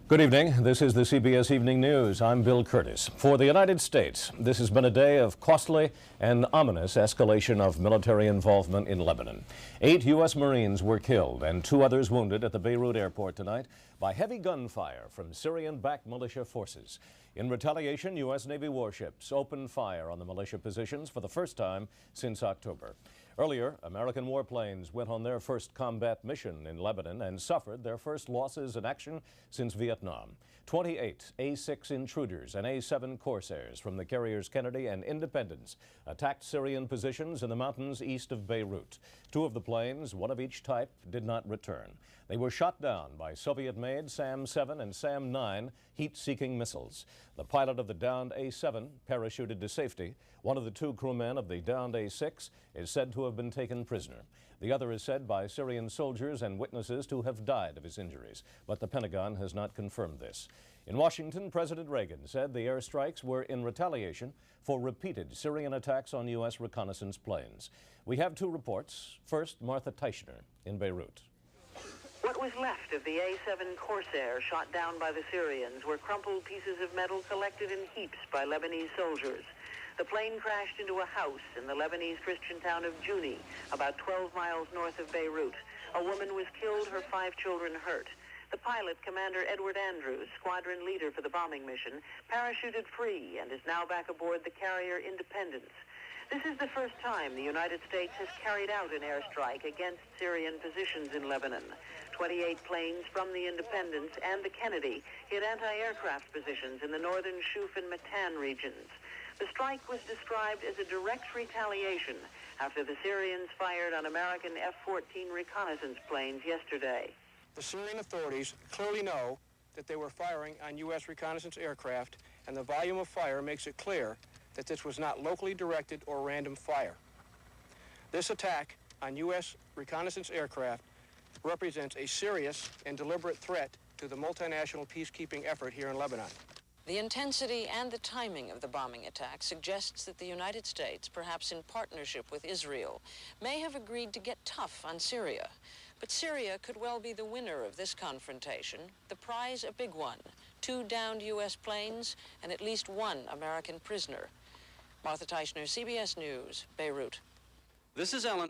Good evening. This is the CBS Evening News. I'm Bill Kurtis. For the United States, this has been a day of costly and ominous escalation of military involvement in Lebanon. 8 U.S. Marines were killed and 2 others wounded at the Beirut airport tonight by heavy gunfire from Syrian-backed militia forces. In retaliation, U.S. Navy warships opened fire on the militia positions for the first time since October. Earlier, American warplanes went on their first combat mission in Lebanon and suffered their first losses in action since Vietnam. 28 A-6 intruders and A-7 Corsairs from the carriers Kennedy and Independence attacked Syrian positions in the mountains east of Beirut. 2 of the planes, 1 of each type, did not return. They were shot down by Soviet-made SAM-7 and SAM-9 heat-seeking missiles. The pilot of the downed A-7 parachuted to safety. One of the 2 crewmen of the downed A-6 is said to have been taken prisoner. The other is said by Syrian soldiers and witnesses to have died of his injuries, but the Pentagon has not confirmed this. In Washington, President Reagan said the airstrikes were in retaliation for repeated Syrian attacks on U.S. reconnaissance planes. We have 2 reports. First, Martha Teichner in Beirut. What was left of the A-7 Corsair shot down by the Syrians were crumpled pieces of metal collected in heaps by Lebanese soldiers. The plane crashed into a house in the Lebanese Christian town of Juni, about 12 miles north of Beirut. A woman was killed, her 5 children hurt. The pilot, Commander Edward Andrews, squadron leader for the bombing mission, parachuted free and is now back aboard the carrier Independence. This is the first time the United States has carried out an airstrike against Syrian positions in Lebanon. 28 planes from the Independence and the Kennedy hit anti-aircraft positions in the northern Shuf and Matan regions. The strike was described as a direct retaliation after the Syrians fired on American F-14 reconnaissance planes yesterday. The Syrian authorities clearly know that they were firing on U.S. reconnaissance aircraft, and the volume of fire makes it clear that this was not locally directed or random fire. This attack on U.S. reconnaissance aircraft represents a serious and deliberate threat to the multinational peacekeeping effort here in Lebanon. The intensity and the timing of the bombing attack suggests that the United States, perhaps in partnership with Israel, may have agreed to get tough on Syria. But Syria could well be the winner of this confrontation, the prize a big one: 2 downed U.S. planes and at least 1 American prisoner. Martha Teichner, CBS News, Beirut. This is Ellen.